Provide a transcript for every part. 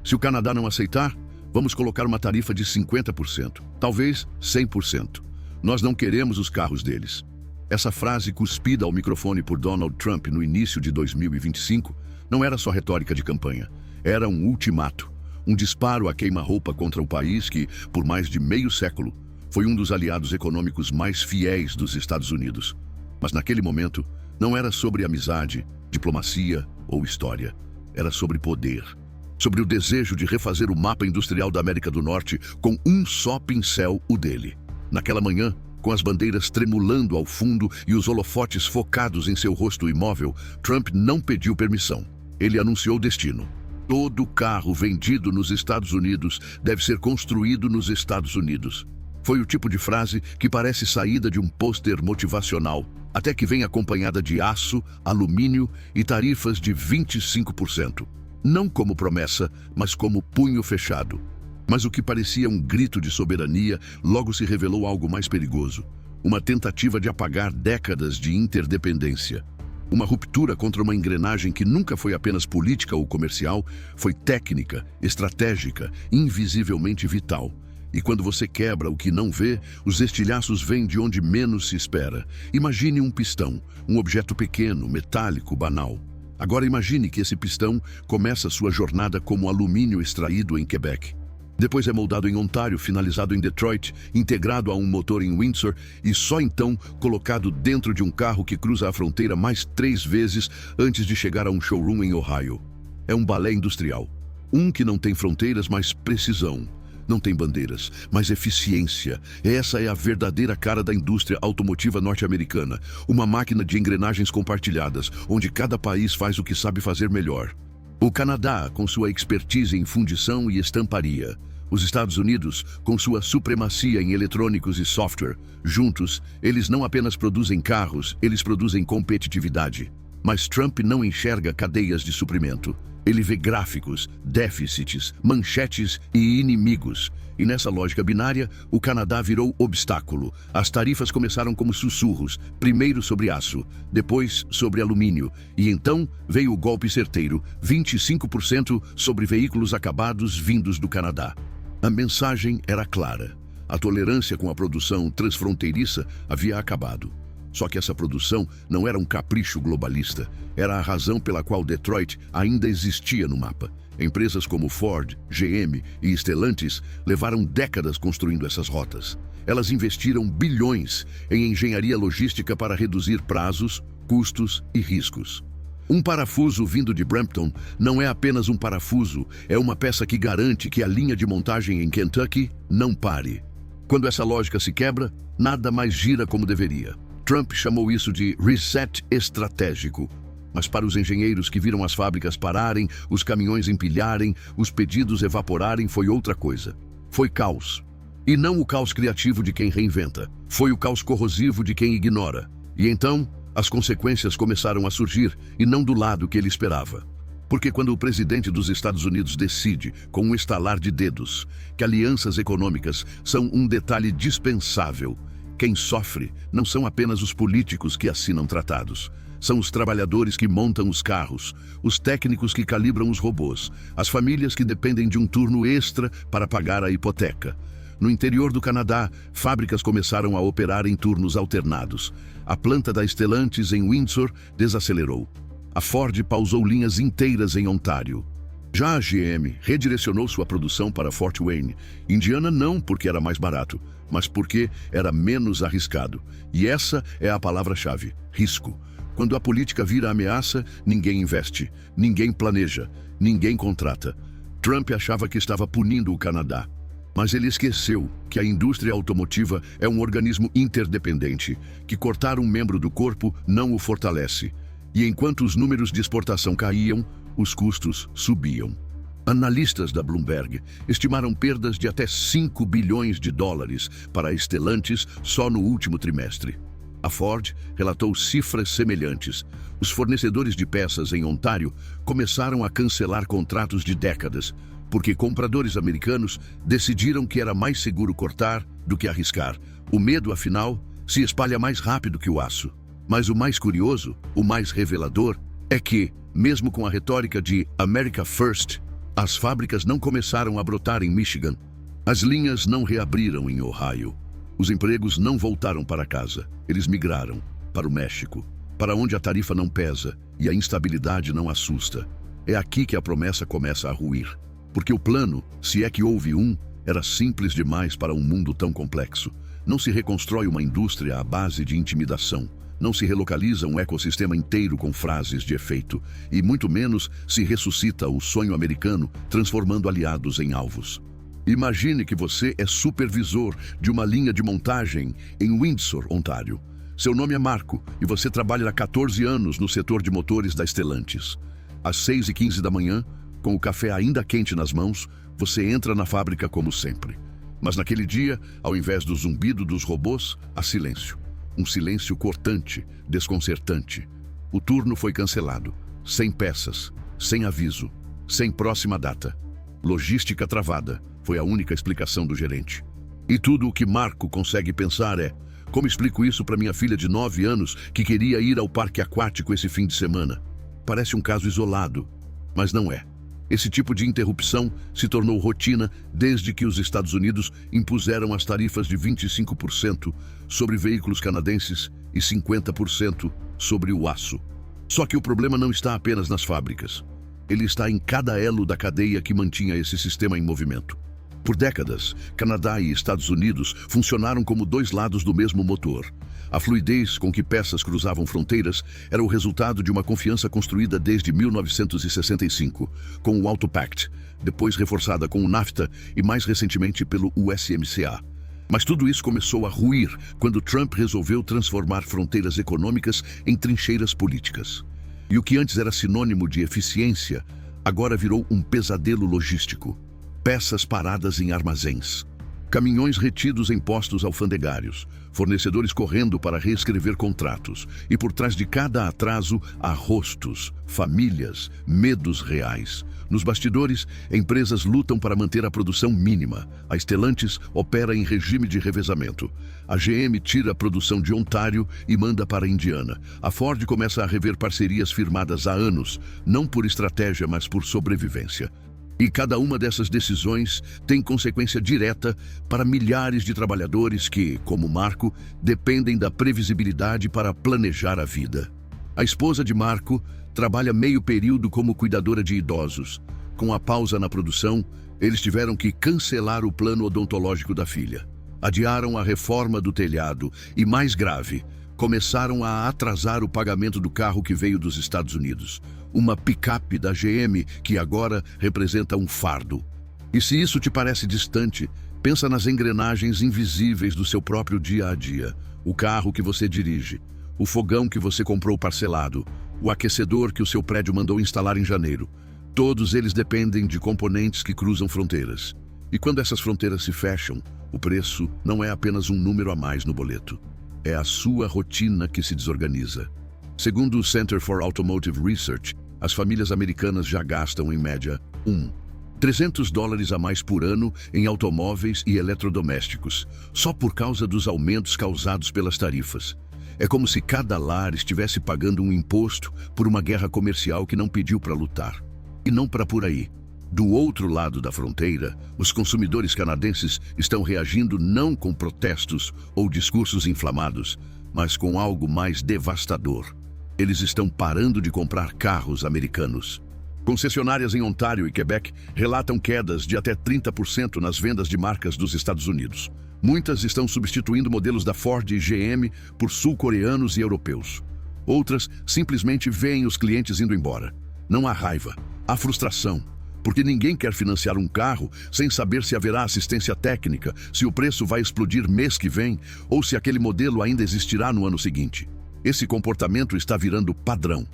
Se o Canadá não aceitar, vamos colocar uma tarifa de 50%, talvez 100%. Nós não queremos os carros deles. Essa frase cuspida ao microfone por Donald Trump no início de 2025 não era só retórica de campanha. Era um ultimato, um disparo a queima-roupa contra o país que, por mais de meio século, foi um dos aliados econômicos mais fiéis dos Estados Unidos. Mas naquele momento, não era sobre amizade, diplomacia ou história. Era sobre poder. Sobre o desejo de refazer o mapa industrial da América do Norte com um só pincel, o dele. Naquela manhã, com as bandeiras tremulando ao fundo e os holofotes focados em seu rosto imóvel, Trump não pediu permissão. Ele anunciou o destino. Todo carro vendido nos Estados Unidos deve ser construído nos Estados Unidos. Foi o tipo de frase que parece saída de um pôster motivacional, até que vem acompanhada de aço, alumínio e tarifas de 25%. Não como promessa, mas como punho fechado. Mas o que parecia um grito de soberania logo se revelou algo mais perigoso. Uma tentativa de apagar décadas de interdependência. Uma ruptura contra uma engrenagem que nunca foi apenas política ou comercial, foi técnica, estratégica, invisivelmente vital. E quando você quebra o que não vê, os estilhaços vêm de onde menos se espera. Imagine um pistão, um objeto pequeno, metálico, banal. Agora imagine que esse pistão começa sua jornada como alumínio extraído em Quebec. Depois é moldado em Ontário, finalizado em Detroit, integrado a um motor em Windsor e só então colocado dentro de um carro que cruza a fronteira mais 3 vezes antes de chegar a um showroom em Ohio. É um balé industrial. Um que não tem fronteiras, mas precisão. Não tem bandeiras, mas eficiência. Essa é a verdadeira cara da indústria automotiva norte-americana. Uma máquina de engrenagens compartilhadas, onde cada país faz o que sabe fazer melhor. O Canadá, com sua expertise em fundição e estamparia. Os Estados Unidos, com sua supremacia em eletrônicos e software. Juntos, eles não apenas produzem carros, eles produzem competitividade. Mas Trump não enxerga cadeias de suprimento. Ele vê gráficos, déficits, manchetes e inimigos. E nessa lógica binária, o Canadá virou obstáculo. As tarifas começaram como sussurros, primeiro sobre aço, depois sobre alumínio. E então veio o golpe certeiro, 25% sobre veículos acabados vindos do Canadá. A mensagem era clara. A tolerância com a produção transfronteiriça havia acabado. Só que essa produção não era um capricho globalista. Era a razão pela qual Detroit ainda existia no mapa. Empresas como Ford, GM e Stellantis levaram décadas construindo essas rotas. Elas investiram bilhões em engenharia logística para reduzir prazos, custos e riscos. Um parafuso vindo de Brampton não é apenas um parafuso, é uma peça que garante que a linha de montagem em Kentucky não pare. Quando essa lógica se quebra, nada mais gira como deveria. Trump chamou isso de reset estratégico. Mas para os engenheiros que viram as fábricas pararem, os caminhões empilharem, os pedidos evaporarem, foi outra coisa. Foi caos. E não o caos criativo de quem reinventa. Foi o caos corrosivo de quem ignora. E então, as consequências começaram a surgir, e não do lado que ele esperava. Porque quando o presidente dos Estados Unidos decide, com um estalar de dedos, que alianças econômicas são um detalhe dispensável, quem sofre não são apenas os políticos que assinam tratados. São os trabalhadores que montam os carros, os técnicos que calibram os robôs, as famílias que dependem de um turno extra para pagar a hipoteca. No interior do Canadá, fábricas começaram a operar em turnos alternados. A planta da Stellantis em Windsor desacelerou. A Ford pausou linhas inteiras em Ontário. Já a GM redirecionou sua produção para Fort Wayne. Indiana não porque era mais barato, mas porque era menos arriscado. E essa é a palavra-chave: risco. Quando a política vira ameaça, ninguém investe, ninguém planeja, ninguém contrata. Trump achava que estava punindo o Canadá. Mas ele esqueceu que a indústria automotiva é um organismo interdependente, que cortar um membro do corpo não o fortalece. E enquanto os números de exportação caíam, os custos subiam. Analistas da Bloomberg estimaram perdas de até 5 bilhões de dólares para a Stellantis só no último trimestre. A Ford relatou cifras semelhantes. Os fornecedores de peças em Ontário começaram a cancelar contratos de décadas, porque compradores americanos decidiram que era mais seguro cortar do que arriscar. O medo, afinal, se espalha mais rápido que o aço. Mas o mais curioso, o mais revelador, é que, mesmo com a retórica de America First, As fábricas não começaram a brotar em Michigan. As linhas não reabriram em Ohio. Os empregos não voltaram para casa. Eles migraram para o México, para onde a tarifa não pesa e a instabilidade não assusta. É aqui que a promessa começa a ruir. Porque o plano, se é que houve um, era simples demais para um mundo tão complexo. Não se reconstrói uma indústria à base de intimidação. Não se relocaliza um ecossistema inteiro com frases de efeito. E muito menos se ressuscita o sonho americano, transformando aliados em alvos. Imagine que você é supervisor de uma linha de montagem em Windsor, Ontário. Seu nome é Marco e você trabalha há 14 anos no setor de motores da Stellantis. Às 6h15 da manhã, com o café ainda quente nas mãos, você entra na fábrica como sempre. Mas naquele dia, ao invés do zumbido dos robôs, há silêncio. Um silêncio cortante, desconcertante. O turno foi cancelado, sem peças, sem aviso, sem próxima data. Logística travada, foi a única explicação do gerente. E tudo o que Marco consegue pensar é: como explico isso para minha filha de 9 anos que queria ir ao parque aquático esse fim de semana? Parece um caso isolado, mas não é. Esse tipo de interrupção se tornou rotina desde que os Estados Unidos impuseram as tarifas de 25% sobre veículos canadenses e 50% sobre o aço. Só que o problema não está apenas nas fábricas. Ele está em cada elo da cadeia que mantinha esse sistema em movimento. Por décadas, Canadá e Estados Unidos funcionaram como dois lados do mesmo motor. A fluidez com que peças cruzavam fronteiras era o resultado de uma confiança construída desde 1965, com o Auto Pact, depois reforçada com o NAFTA e mais recentemente pelo USMCA. Mas tudo isso começou a ruir quando Trump resolveu transformar fronteiras econômicas em trincheiras políticas. E o que antes era sinônimo de eficiência, agora virou um pesadelo logístico. Peças paradas em armazéns, caminhões retidos em postos alfandegários, fornecedores correndo para reescrever contratos, e por trás de cada atraso há rostos, famílias, medos reais. Nos bastidores, empresas lutam para manter a produção mínima. A Stellantis opera em regime de revezamento. A GM tira a produção de Ontário e manda para Indiana. A Ford começa a rever parcerias firmadas há anos, não por estratégia, mas por sobrevivência. E cada uma dessas decisões tem consequência direta para milhares de trabalhadores que, como Marco, dependem da previsibilidade para planejar a vida. A esposa de Marco trabalha meio período como cuidadora de idosos. Com a pausa na produção, eles tiveram que cancelar o plano odontológico da filha. Adiaram a reforma do telhado e, mais grave, começaram a atrasar o pagamento do carro que veio dos Estados Unidos. Uma picape da GM que agora representa um fardo. E se isso te parece distante, pensa nas engrenagens invisíveis do seu próprio dia a dia. O carro que você dirige, o fogão que você comprou parcelado, o aquecedor que o seu prédio mandou instalar em janeiro. Todos eles dependem de componentes que cruzam fronteiras. E quando essas fronteiras se fecham, o preço não é apenas um número a mais no boleto. É a sua rotina que se desorganiza. Segundo o Center for Automotive Research, as famílias americanas já gastam, em média, $300 a mais por ano em automóveis e eletrodomésticos, só por causa dos aumentos causados pelas tarifas. É como se cada lar estivesse pagando um imposto por uma guerra comercial que não pediu para lutar. E não para por aí. Do outro lado da fronteira, os consumidores canadenses estão reagindo não com protestos ou discursos inflamados, mas com algo mais devastador. Eles estão parando de comprar carros americanos. Concessionárias em Ontário e Quebec relatam quedas de até 30% nas vendas de marcas dos Estados Unidos. Muitas estão substituindo modelos da Ford e GM por sul-coreanos e europeus. Outras simplesmente veem os clientes indo embora. Não há raiva, há frustração. Porque ninguém quer financiar um carro sem saber se haverá assistência técnica, se o preço vai explodir mês que vem ou se aquele modelo ainda existirá no ano seguinte. Esse comportamento está virando padrão.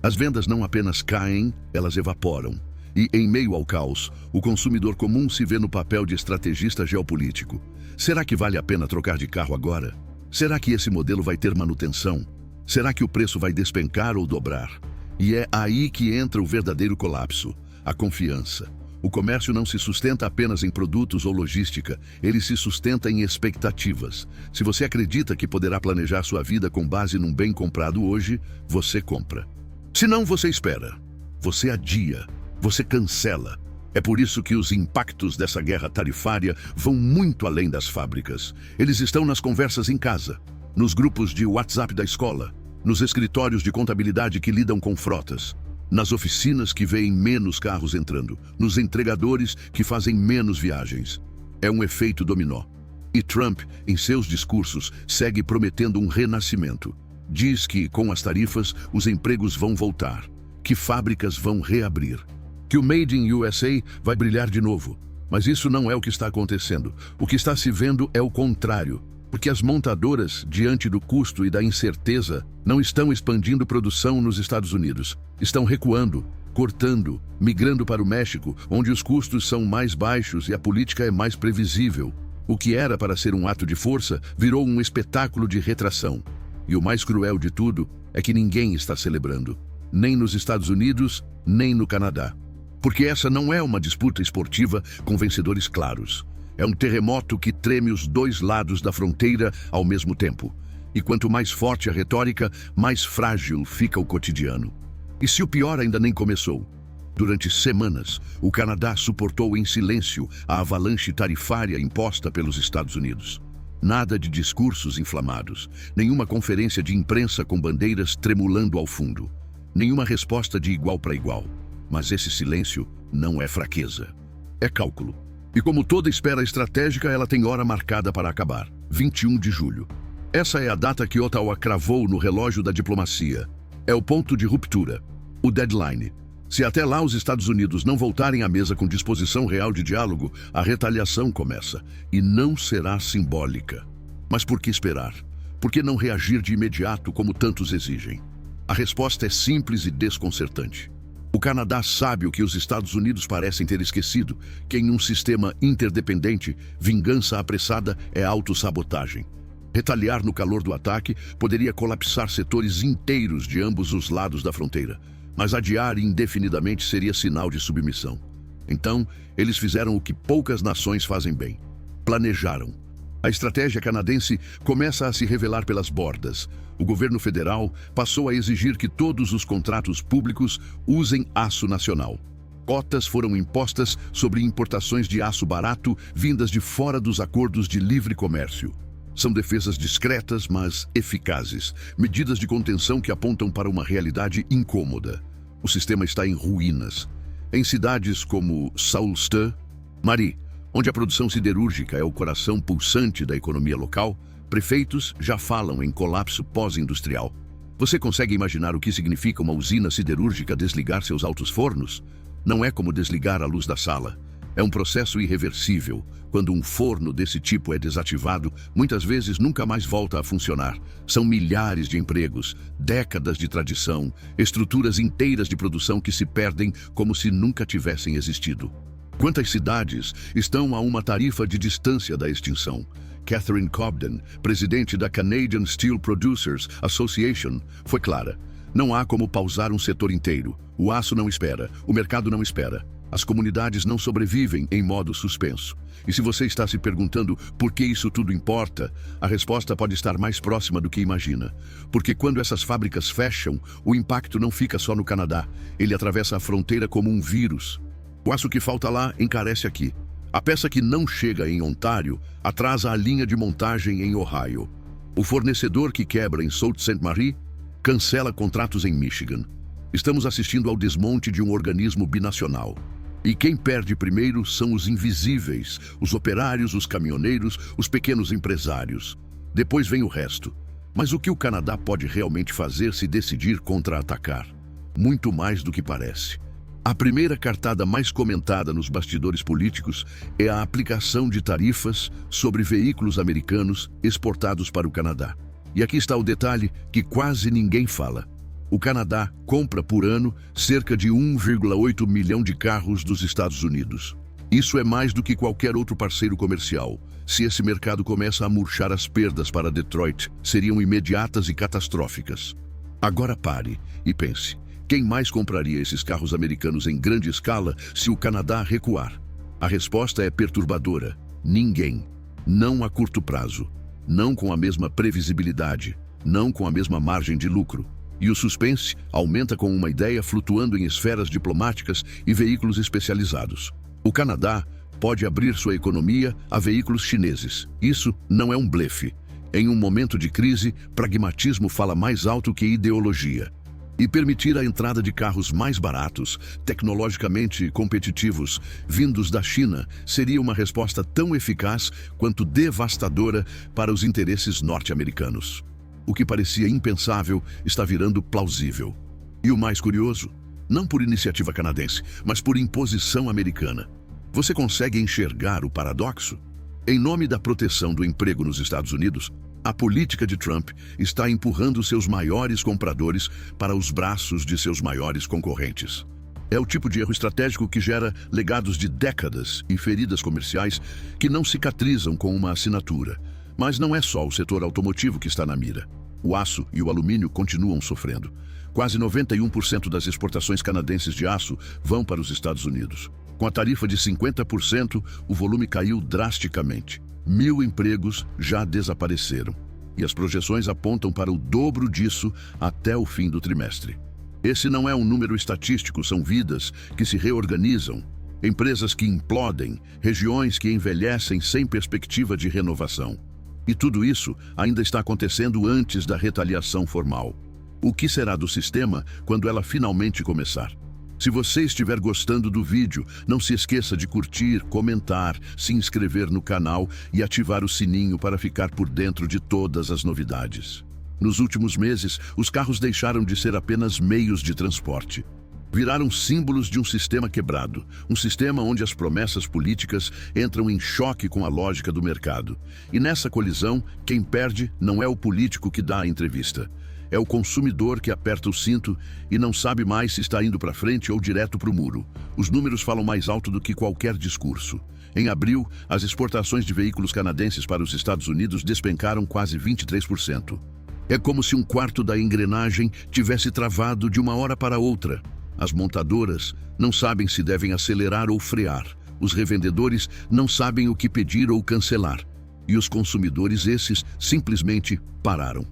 As vendas não apenas caem, elas evaporam. E, em meio ao caos, o consumidor comum se vê no papel de estrategista geopolítico. Será que vale a pena trocar de carro agora? Será que esse modelo vai ter manutenção? Será que o preço vai despencar ou dobrar? E é aí que entra o verdadeiro colapso. A confiança. O comércio não se sustenta apenas em produtos ou logística, ele se sustenta em expectativas. Se você acredita que poderá planejar sua vida com base num bem comprado hoje, você compra. Se não, você espera. Você adia. Você cancela. É por isso que os impactos dessa guerra tarifária vão muito além das fábricas. Eles estão nas conversas em casa, nos grupos de WhatsApp da escola, nos escritórios de contabilidade que lidam com frotas, nas oficinas que veem menos carros entrando, nos entregadores que fazem menos viagens. É um efeito dominó. E Trump, em seus discursos, segue prometendo um renascimento. Diz que, com as tarifas, os empregos vão voltar, que fábricas vão reabrir, que o Made in USA vai brilhar de novo. Mas isso não é o que está acontecendo. O que está se vendo é o contrário, porque as montadoras, diante do custo e da incerteza, não estão expandindo produção nos Estados Unidos. Estão recuando, cortando, migrando para o México, onde os custos são mais baixos e a política é mais previsível. O que era para ser um ato de força virou um espetáculo de retração. E o mais cruel de tudo é que ninguém está celebrando, nem nos Estados Unidos, nem no Canadá. Porque essa não é uma disputa esportiva com vencedores claros. É um terremoto que treme os dois lados da fronteira ao mesmo tempo. E quanto mais forte a retórica, mais frágil fica o cotidiano. E se o pior ainda nem começou? Durante semanas, o Canadá suportou em silêncio a avalanche tarifária imposta pelos Estados Unidos. Nada de discursos inflamados, nenhuma conferência de imprensa com bandeiras tremulando ao fundo, nenhuma resposta de igual para igual. Mas esse silêncio não é fraqueza, é cálculo. E como toda espera estratégica, ela tem hora marcada para acabar, 21 de julho. Essa é a data que Ottawa cravou no relógio da diplomacia. É o ponto de ruptura, o deadline. Se até lá os Estados Unidos não voltarem à mesa com disposição real de diálogo, a retaliação começa, e não será simbólica. Mas por que esperar? Por que não reagir de imediato como tantos exigem? A resposta é simples e desconcertante. O Canadá sabe o que os Estados Unidos parecem ter esquecido, que em um sistema interdependente, vingança apressada é autossabotagem. Retaliar no calor do ataque poderia colapsar setores inteiros de ambos os lados da fronteira, mas adiar indefinidamente seria sinal de submissão. Então, eles fizeram o que poucas nações fazem bem. Planejaram. A estratégia canadense começa a se revelar pelas bordas. O governo federal passou a exigir que todos os contratos públicos usem aço nacional. Cotas foram impostas sobre importações de aço barato vindas de fora dos acordos de livre comércio. São defesas discretas, mas eficazes, medidas de contenção que apontam para uma realidade incômoda. O sistema está em ruínas. Em cidades como Sault Ste. Marie, onde a produção siderúrgica é o coração pulsante da economia local, prefeitos já falam em colapso pós-industrial. Você consegue imaginar o que significa uma usina siderúrgica desligar seus altos fornos? Não é como desligar a luz da sala. É um processo irreversível. Quando um forno desse tipo é desativado, muitas vezes nunca mais volta a funcionar. São milhares de empregos, décadas de tradição, estruturas inteiras de produção que se perdem como se nunca tivessem existido. Quantas cidades estão a uma tarifa de distância da extinção? Catherine Cobden, presidente da Canadian Steel Producers Association, foi clara. Não há como pausar um setor inteiro. O aço não espera, o mercado não espera. As comunidades não sobrevivem em modo suspenso. E se você está se perguntando por que isso tudo importa, a resposta pode estar mais próxima do que imagina. Porque quando essas fábricas fecham, o impacto não fica só no Canadá. Ele atravessa a fronteira como um vírus. O aço que falta lá encarece aqui. A peça que não chega em Ontário atrasa a linha de montagem em Ohio. O fornecedor que quebra em Sault Ste. Marie cancela contratos em Michigan. Estamos assistindo ao desmonte de um organismo binacional. E quem perde primeiro são os invisíveis, os operários, os caminhoneiros, os pequenos empresários. Depois vem o resto. Mas o que o Canadá pode realmente fazer se decidir contra-atacar? Muito mais do que parece. A primeira cartada mais comentada nos bastidores políticos é a aplicação de tarifas sobre veículos americanos exportados para o Canadá. E aqui está o detalhe que quase ninguém fala. O Canadá compra por ano cerca de 1,8 milhão de carros dos Estados Unidos. Isso é mais do que qualquer outro parceiro comercial. Se esse mercado começa a murchar, as perdas para Detroit seriam imediatas e catastróficas. Agora pare e pense. Quem mais compraria esses carros americanos em grande escala se o Canadá recuar? A resposta é perturbadora. Ninguém. Não a curto prazo. Não com a mesma previsibilidade. Não com a mesma margem de lucro. E o suspense aumenta com uma ideia flutuando em esferas diplomáticas e veículos especializados. O Canadá pode abrir sua economia a veículos chineses. Isso não é um blefe. Em um momento de crise, pragmatismo fala mais alto que ideologia. E permitir a entrada de carros mais baratos, tecnologicamente competitivos, vindos da China, seria uma resposta tão eficaz quanto devastadora para os interesses norte-americanos. O que parecia impensável está virando plausível. E o mais curioso, não por iniciativa canadense, mas por imposição americana. Você consegue enxergar o paradoxo? Em nome da proteção do emprego nos Estados Unidos, a política de Trump está empurrando seus maiores compradores para os braços de seus maiores concorrentes. É o tipo de erro estratégico que gera legados de décadas e feridas comerciais que não cicatrizam com uma assinatura. Mas não é só o setor automotivo que está na mira. O aço e o alumínio continuam sofrendo. Quase 91% das exportações canadenses de aço vão para os Estados Unidos. Com a tarifa de 50%, o volume caiu drasticamente. 1.000 empregos já desapareceram. E as projeções apontam para o dobro disso até o fim do trimestre. Esse não é um número estatístico, são vidas que se reorganizam, empresas que implodem, regiões que envelhecem sem perspectiva de renovação. E tudo isso ainda está acontecendo antes da retaliação formal. O que será do sistema quando ela finalmente começar? Se você estiver gostando do vídeo, não se esqueça de curtir, comentar, se inscrever no canal e ativar o sininho para ficar por dentro de todas as novidades. Nos últimos meses, os carros deixaram de ser apenas meios de transporte. Viraram símbolos de um sistema quebrado, um sistema onde as promessas políticas entram em choque com a lógica do mercado. E nessa colisão, quem perde não é o político que dá a entrevista. É o consumidor que aperta o cinto e não sabe mais se está indo para frente ou direto para o muro. Os números falam mais alto do que qualquer discurso. Em abril, as exportações de veículos canadenses para os Estados Unidos despencaram quase 23%. É como se um quarto da engrenagem tivesse travado de uma hora para outra. As montadoras não sabem se devem acelerar ou frear. Os revendedores não sabem o que pedir ou cancelar. E os consumidores, esses, simplesmente pararam.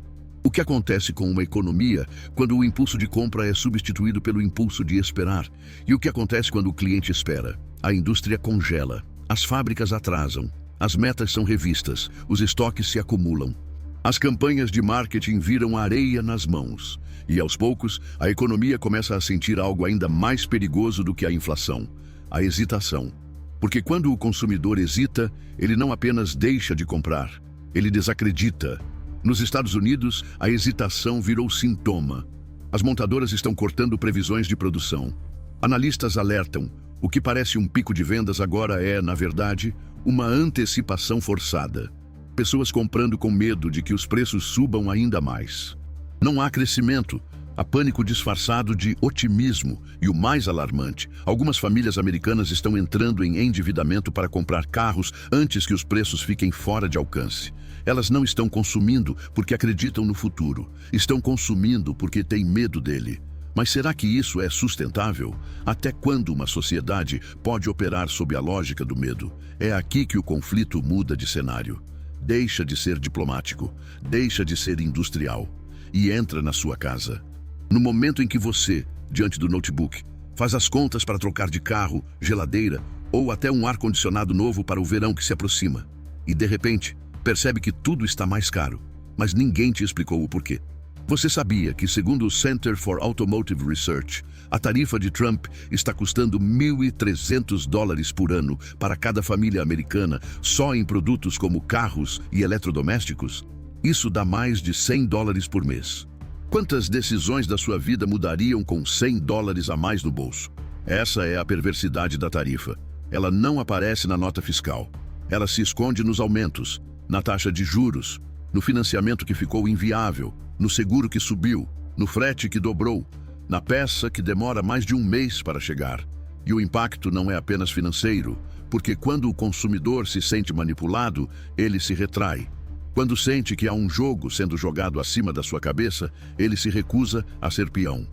O que acontece com uma economia quando o impulso de compra é substituído pelo impulso de esperar? E o que acontece quando o cliente espera? A indústria congela, as fábricas atrasam, as metas são revistas, os estoques se acumulam. As campanhas de marketing viram areia nas mãos. E aos poucos, a economia começa a sentir algo ainda mais perigoso do que a inflação: a hesitação. Porque quando o consumidor hesita, ele não apenas deixa de comprar, ele desacredita. Nos Estados Unidos, a hesitação virou sintoma. As montadoras estão cortando previsões de produção. Analistas alertam: o que parece um pico de vendas agora é, na verdade, uma antecipação forçada. Pessoas comprando com medo de que os preços subam ainda mais. Não há crescimento, há pânico disfarçado de otimismo e o mais alarmante, algumas famílias americanas estão entrando em endividamento para comprar carros antes que os preços fiquem fora de alcance. Elas não estão consumindo porque acreditam no futuro, estão consumindo porque têm medo dele. Mas será que isso é sustentável? Até quando uma sociedade pode operar sob a lógica do medo? É aqui que o conflito muda de cenário. Deixa de ser diplomático, deixa de ser industrial e entra na sua casa. No momento em que você, diante do notebook, faz as contas para trocar de carro, geladeira ou até um ar-condicionado novo para o verão que se aproxima. E de repente, percebe que tudo está mais caro, mas ninguém te explicou o porquê. Você sabia que, segundo o Center for Automotive Research, a tarifa de Trump está custando $1.300 por ano para cada família americana só em produtos como carros e eletrodomésticos? Isso dá mais de $100 por mês. Quantas decisões da sua vida mudariam com $100 a mais no bolso? Essa é a perversidade da tarifa. Ela não aparece na nota fiscal. Ela se esconde nos aumentos, na taxa de juros, no financiamento que ficou inviável, no seguro que subiu, no frete que dobrou, na peça que demora mais de um mês para chegar. E o impacto não é apenas financeiro, porque quando o consumidor se sente manipulado, ele se retrai. Quando sente que há um jogo sendo jogado acima da sua cabeça, ele se recusa a ser peão.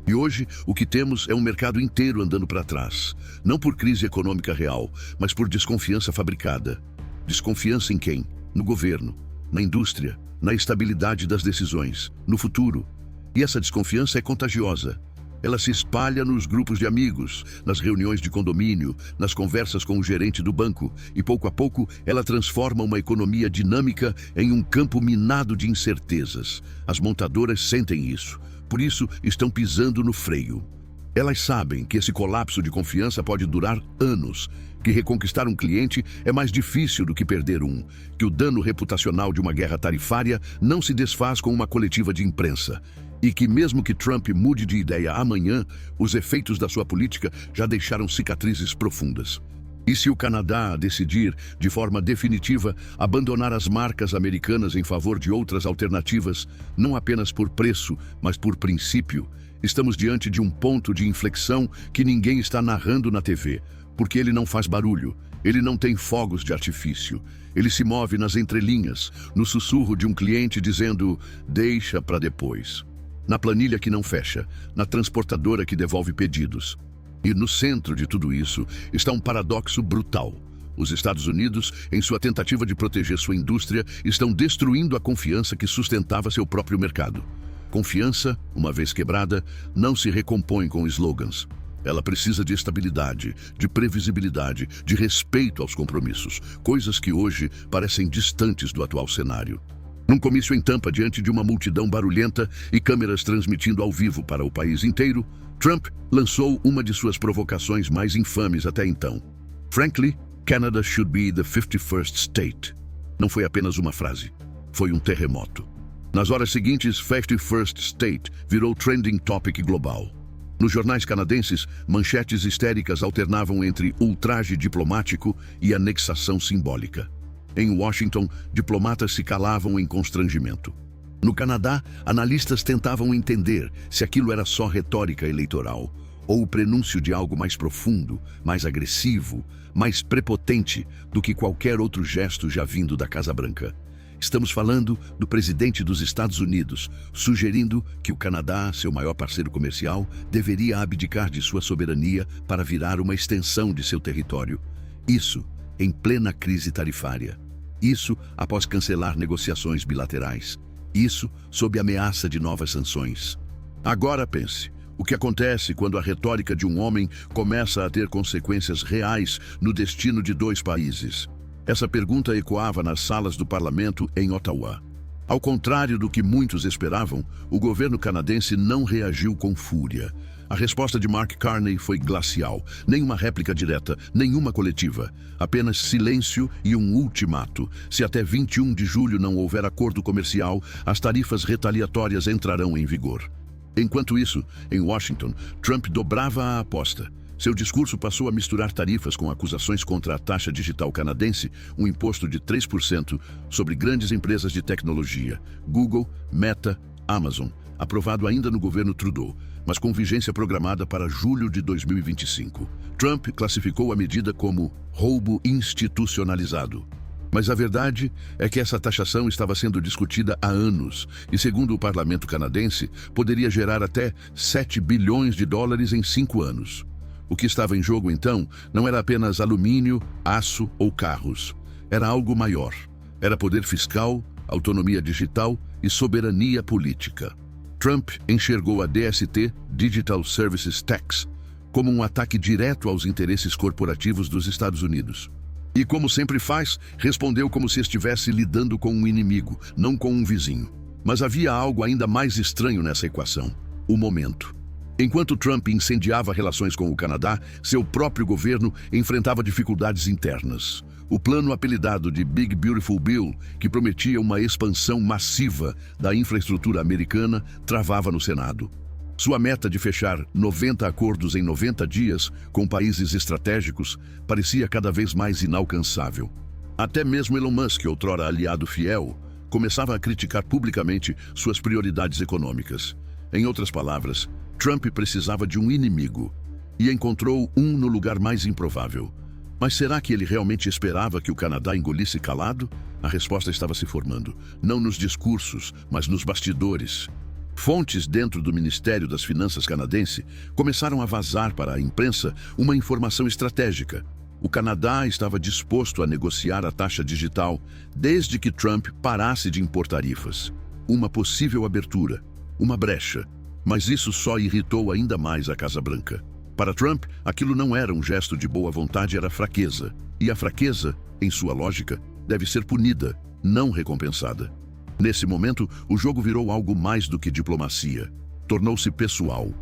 E hoje, o que temos é um mercado inteiro andando para trás, não por crise econômica real, mas por desconfiança fabricada. Desconfiança em quem? No governo, na indústria, na estabilidade das decisões, no futuro. E essa desconfiança é contagiosa. Ela se espalha nos grupos de amigos, nas reuniões de condomínio, nas conversas com o gerente do banco, e pouco a pouco ela transforma uma economia dinâmica em um campo minado de incertezas. As montadoras sentem isso, por isso estão pisando no freio. Elas sabem que esse colapso de confiança pode durar anos, que reconquistar um cliente é mais difícil do que perder um, que o dano reputacional de uma guerra tarifária não se desfaz com uma coletiva de imprensa, e que mesmo que Trump mude de ideia amanhã, os efeitos da sua política já deixaram cicatrizes profundas. E se o Canadá decidir, de forma definitiva, abandonar as marcas americanas em favor de outras alternativas, não apenas por preço, mas por princípio, estamos diante de um ponto de inflexão que ninguém está narrando na TV, porque ele não faz barulho, ele não tem fogos de artifício, ele se move nas entrelinhas, no sussurro de um cliente dizendo, deixa para depois. Na planilha que não fecha, na transportadora que devolve pedidos. E no centro de tudo isso está um paradoxo brutal. Os Estados Unidos, em sua tentativa de proteger sua indústria, estão destruindo a confiança que sustentava seu próprio mercado. Confiança, uma vez quebrada, não se recompõe com slogans. Ela precisa de estabilidade, de previsibilidade, de respeito aos compromissos, coisas que hoje parecem distantes do atual cenário. Num comício em Tampa, diante de uma multidão barulhenta e câmeras transmitindo ao vivo para o país inteiro, Trump lançou uma de suas provocações mais infames até então. Frankly, Canada should be the 51st state. Não foi apenas uma frase, foi um terremoto. Nas horas seguintes, 51st state virou trending topic global. Nos jornais canadenses, manchetes histéricas alternavam entre ultraje diplomático e anexação simbólica. Em Washington, diplomatas se calavam em constrangimento. No Canadá, analistas tentavam entender se aquilo era só retórica eleitoral ou o prenúncio de algo mais profundo, mais agressivo, mais prepotente do que qualquer outro gesto já vindo da Casa Branca. Estamos falando do presidente dos Estados Unidos, sugerindo que o Canadá, seu maior parceiro comercial, deveria abdicar de sua soberania para virar uma extensão de seu território. Isso em plena crise tarifária. Isso após cancelar negociações bilaterais. Isso sob ameaça de novas sanções. Agora pense, o que acontece quando a retórica de um homem começa a ter consequências reais no destino de dois países? Essa pergunta ecoava nas salas do parlamento em Ottawa. Ao contrário do que muitos esperavam, o governo canadense não reagiu com fúria. A resposta de Mark Carney foi glacial. Nenhuma réplica direta, nenhuma coletiva. Apenas silêncio e um ultimato. Se até 21 de julho não houver acordo comercial, as tarifas retaliatórias entrarão em vigor. Enquanto isso, em Washington, Trump dobrava a aposta. Seu discurso passou a misturar tarifas com acusações contra a taxa digital canadense, um imposto de 3% sobre grandes empresas de tecnologia, Google, Meta, Amazon, aprovado ainda no governo Trudeau, mas com vigência programada para julho de 2025. Trump classificou a medida como roubo institucionalizado. Mas a verdade é que essa taxação estava sendo discutida há anos e, segundo o parlamento canadense, poderia gerar até 7 bilhões de dólares em 5 anos. O que estava em jogo, então, não era apenas alumínio, aço ou carros. Era algo maior. Era poder fiscal, autonomia digital e soberania política. Trump enxergou a DST, Digital Services Tax, como um ataque direto aos interesses corporativos dos Estados Unidos. E, como sempre faz, respondeu como se estivesse lidando com um inimigo, não com um vizinho. Mas havia algo ainda mais estranho nessa equação: o momento. Enquanto Trump incendiava relações com o Canadá, seu próprio governo enfrentava dificuldades internas. O plano apelidado de Big Beautiful Bill, que prometia uma expansão massiva da infraestrutura americana, travava no Senado. Sua meta de fechar 90 acordos em 90 dias com países estratégicos parecia cada vez mais inalcançável. Até mesmo Elon Musk, outrora aliado fiel, começava a criticar publicamente suas prioridades econômicas. Em outras palavras, Trump precisava de um inimigo e encontrou um no lugar mais improvável. Mas será que ele realmente esperava que o Canadá engolisse calado? A resposta estava se formando, não nos discursos, mas nos bastidores. Fontes dentro do Ministério das Finanças canadense começaram a vazar para a imprensa uma informação estratégica. O Canadá estava disposto a negociar a taxa digital desde que Trump parasse de impor tarifas. Uma possível abertura. uma brecha. Mas isso só irritou ainda mais a Casa Branca. Para Trump, aquilo não era um gesto de boa vontade, era fraqueza. E a fraqueza, em sua lógica, deve ser punida, não recompensada. Nesse momento, o jogo virou algo mais do que diplomacia. Tornou-se pessoal.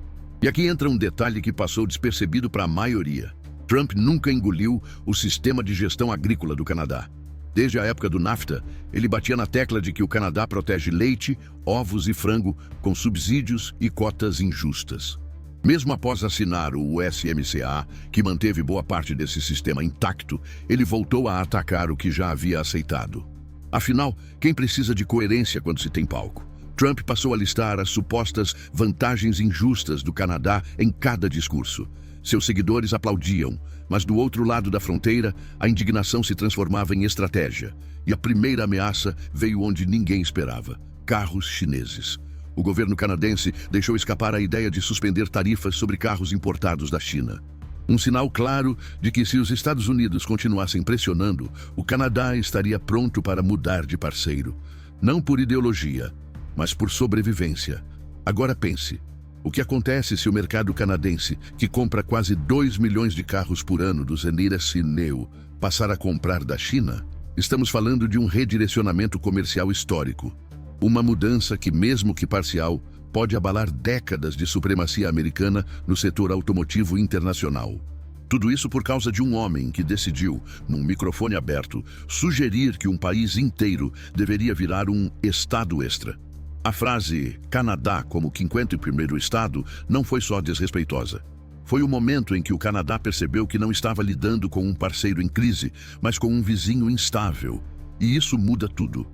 E aqui entra um detalhe que passou despercebido para a maioria. Trump nunca engoliu o sistema de gestão agrícola do Canadá. Desde a época do NAFTA, ele batia na tecla de que o Canadá protege leite, ovos e frango com subsídios e cotas injustas. Mesmo após assinar o USMCA, que manteve boa parte desse sistema intacto, ele voltou a atacar o que já havia aceitado. Afinal, quem precisa de coerência quando se tem palco? Trump passou a listar as supostas vantagens injustas do Canadá em cada discurso. Seus seguidores aplaudiam, mas do outro lado da fronteira, a indignação se transformava em estratégia. E a primeira ameaça veio onde ninguém esperava: carros chineses. O governo canadense deixou escapar a ideia de suspender tarifas sobre carros importados da China. Um sinal claro de que, se os Estados Unidos continuassem pressionando, o Canadá estaria pronto para mudar de parceiro. Não por ideologia, mas por sobrevivência. Agora pense: o que acontece se o mercado canadense, que compra quase 2 milhões de carros por ano do Zenira Cineu, passar a comprar da China? Estamos falando de um redirecionamento comercial histórico. Uma mudança que, mesmo que parcial, pode abalar décadas de supremacia americana no setor automotivo internacional. Tudo isso por causa de um homem que decidiu, num microfone aberto, sugerir que um país inteiro deveria virar um estado extra. A frase Canadá como 51º estado não foi só desrespeitosa. Foi o momento em que o Canadá percebeu que não estava lidando com um parceiro em crise, mas com um vizinho instável. E isso muda tudo.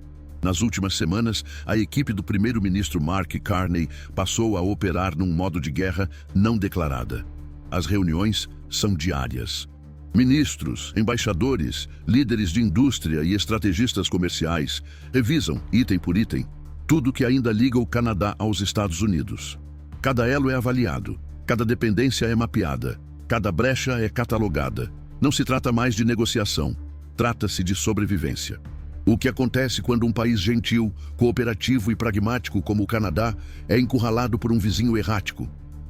Nas últimas semanas, a equipe do primeiro-ministro Mark Carney passou a operar num modo de guerra não declarada. As reuniões são diárias. Ministros, embaixadores, líderes de indústria e estrategistas comerciais revisam, item por item, tudo que ainda liga o Canadá aos Estados Unidos. Cada elo é avaliado, cada dependência é mapeada, cada brecha é catalogada. Não se trata mais de negociação, trata-se de sobrevivência. O que acontece quando um país gentil, cooperativo e pragmático como o Canadá é encurralado por um vizinho errático?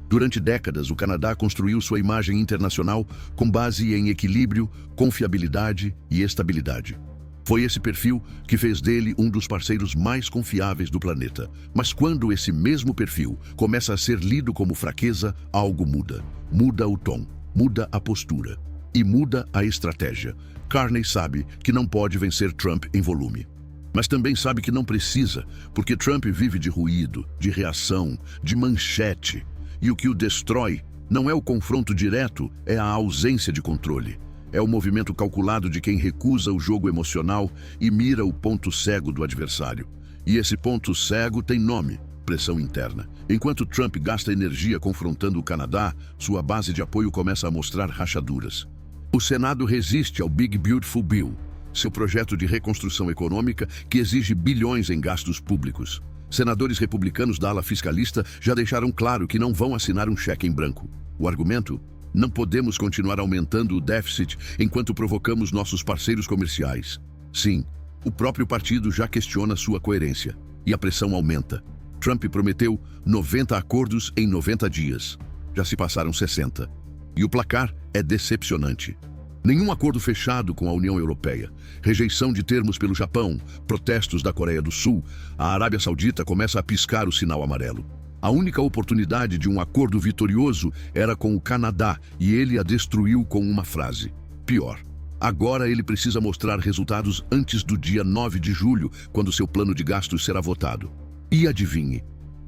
Durante décadas, o Canadá construiu sua imagem internacional com base em equilíbrio, confiabilidade e estabilidade. Foi esse perfil que fez dele um dos parceiros mais confiáveis do planeta. Mas quando esse mesmo perfil começa a ser lido como fraqueza, algo muda. Muda o tom, muda a postura e muda a estratégia. Carney sabe que não pode vencer Trump em volume. Mas também sabe que não precisa, porque Trump vive de ruído, de reação, de manchete. E o que o destrói não é o confronto direto, é a ausência de controle. É o movimento calculado de quem recusa o jogo emocional e mira o ponto cego do adversário. E esse ponto cego tem nome: pressão interna. Enquanto Trump gasta energia confrontando o Canadá, sua base de apoio começa a mostrar rachaduras. O Senado resiste ao Big Beautiful Bill, seu projeto de reconstrução econômica que exige bilhões em gastos públicos. Senadores republicanos da ala fiscalista já deixaram claro que não vão assinar um cheque em branco. O argumento: não podemos continuar aumentando o déficit enquanto provocamos nossos parceiros comerciais. Sim, o próprio partido já questiona sua coerência. E a pressão aumenta. Trump prometeu 90 acordos em 90 dias. Já se passaram 60. E o placar é decepcionante. Nenhum acordo fechado com a União Europeia, rejeição de termos pelo Japão, protestos da Coreia do Sul, a Arábia Saudita começa a piscar o sinal amarelo. A única oportunidade de um acordo vitorioso era com o Canadá e ele a destruiu com uma frase. Pior, agora ele precisa mostrar resultados antes do dia 9 de julho, quando seu plano de gastos será votado. E adivinhe,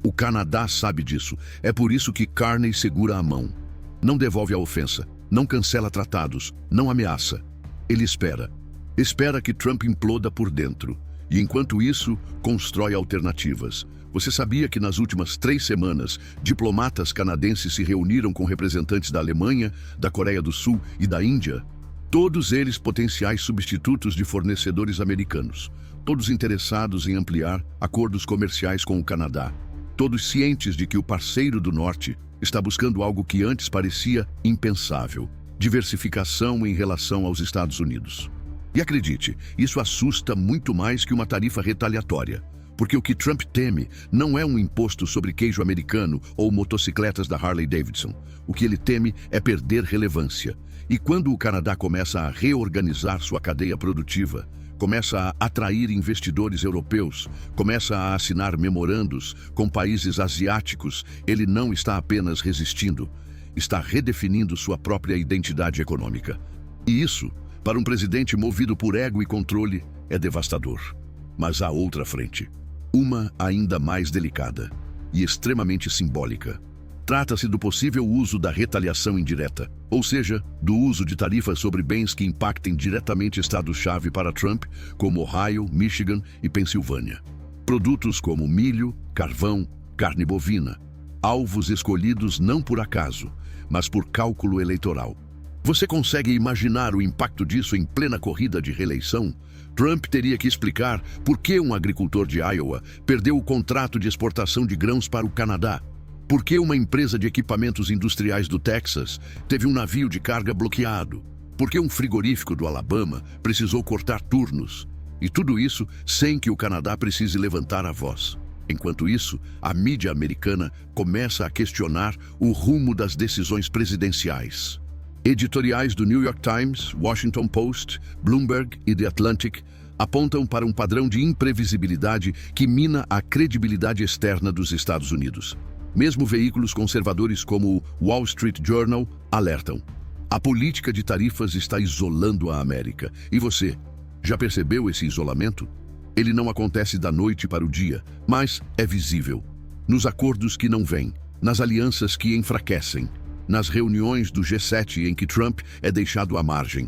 o Canadá sabe disso. É por isso que Carney segura a mão. Não devolve a ofensa, não cancela tratados, não ameaça. Ele espera. Espera que Trump imploda por dentro. E enquanto isso, constrói alternativas. Você sabia que nas últimas 3 semanas, diplomatas canadenses se reuniram com representantes da Alemanha, da Coreia do Sul e da Índia? Todos eles potenciais substitutos de fornecedores americanos. Todos interessados em ampliar acordos comerciais com o Canadá. Todos cientes de que o parceiro do Norte está buscando algo que antes parecia impensável: diversificação em relação aos Estados Unidos. E acredite, isso assusta muito mais que uma tarifa retaliatória, Porque o que Trump teme não é um imposto sobre queijo americano ou motocicletas da Harley Davidson. O que ele teme é perder relevância. E quando o Canadá começa a reorganizar sua cadeia produtiva, começa a atrair investidores europeus, começa a assinar memorandos com países asiáticos, ele não está apenas resistindo, está redefinindo sua própria identidade econômica. E isso, para um presidente movido por ego e controle, é devastador. Mas há outra frente. Uma ainda mais delicada e extremamente simbólica. Trata-se do possível uso da retaliação indireta, ou seja, do uso de tarifas sobre bens que impactem diretamente estados-chave para Trump, como Ohio, Michigan e Pensilvânia. Produtos como milho, carvão, carne bovina. Alvos escolhidos não por acaso, mas por cálculo eleitoral. Você consegue imaginar o impacto disso em plena corrida de reeleição? Trump teria que explicar por que um agricultor de Iowa perdeu o contrato de exportação de grãos para o Canadá. Por que uma empresa de equipamentos industriais do Texas teve um navio de carga bloqueado? Por que um frigorífico do Alabama precisou cortar turnos? E tudo isso sem que o Canadá precise levantar a voz. Enquanto isso, a mídia americana começa a questionar o rumo das decisões presidenciais. Editoriais do New York Times, Washington Post, Bloomberg e The Atlantic apontam para um padrão de imprevisibilidade que mina a credibilidade externa dos Estados Unidos. Mesmo veículos conservadores como o Wall Street Journal alertam. A política de tarifas está isolando a América. E você, já percebeu esse isolamento? Ele não acontece da noite para o dia, mas é visível. Nos acordos que não vêm, nas alianças que enfraquecem, nas reuniões do G7 em que Trump é deixado à margem,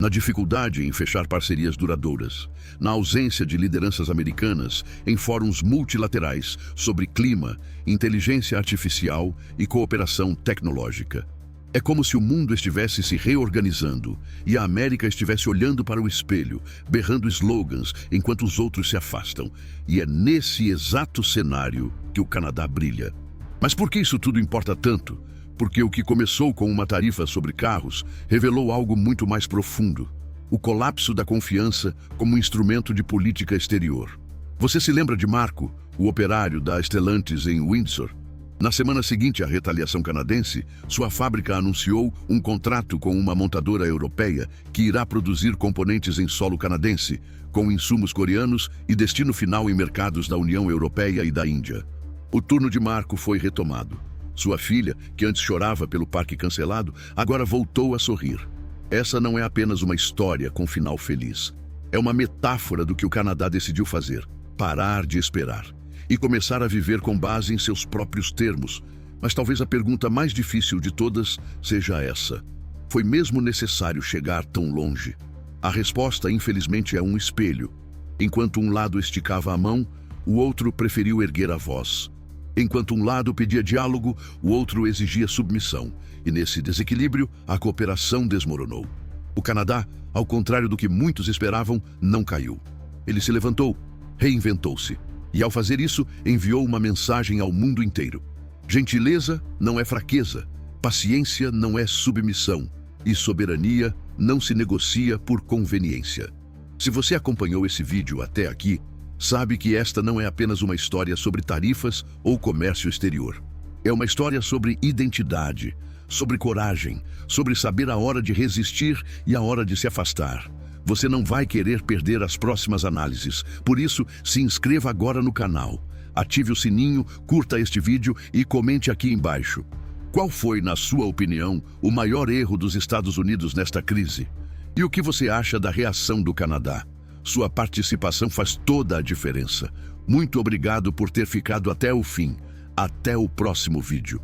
na dificuldade em fechar parcerias duradouras, na ausência de lideranças americanas em fóruns multilaterais sobre clima, inteligência artificial e cooperação tecnológica. É como se o mundo estivesse se reorganizando e a América estivesse olhando para o espelho, berrando slogans enquanto os outros se afastam. E é nesse exato cenário que o Canadá brilha. Mas por que isso tudo importa tanto? Porque o que começou com uma tarifa sobre carros revelou algo muito mais profundo: o colapso da confiança como instrumento de política exterior. Você se lembra de Marco, o operário da Stellantis em Windsor? Na semana seguinte à retaliação canadense, sua fábrica anunciou um contrato com uma montadora europeia que irá produzir componentes em solo canadense, com insumos coreanos e destino final em mercados da União Europeia e da Índia. O turno de Marco foi retomado. Sua filha, que antes chorava pelo parque cancelado, agora voltou a sorrir. Essa não é apenas uma história com final feliz. É uma metáfora do que o Canadá decidiu fazer: parar de esperar e começar a viver com base em seus próprios termos. Mas talvez a pergunta mais difícil de todas seja essa: foi mesmo necessário chegar tão longe? A resposta, infelizmente, é um espelho. Enquanto um lado esticava a mão, o outro preferiu erguer a voz. Enquanto um lado pedia diálogo, o outro exigia submissão. E nesse desequilíbrio, a cooperação desmoronou. O Canadá, ao contrário do que muitos esperavam, não caiu. Ele se levantou, reinventou-se. E ao fazer isso, enviou uma mensagem ao mundo inteiro. Gentileza não é fraqueza, paciência não é submissão, e soberania não se negocia por conveniência. Se você acompanhou esse vídeo até aqui, sabe que esta não é apenas uma história sobre tarifas ou comércio exterior. É uma história sobre identidade, sobre coragem, sobre saber a hora de resistir e a hora de se afastar. Você não vai querer perder as próximas análises. Por isso, se inscreva agora no canal, ative o sininho, curta este vídeo e comente aqui embaixo. Qual foi, na sua opinião, o maior erro dos Estados Unidos nesta crise? E o que você acha da reação do Canadá? Sua participação faz toda a diferença. Muito obrigado por ter ficado até o fim. Até o próximo vídeo.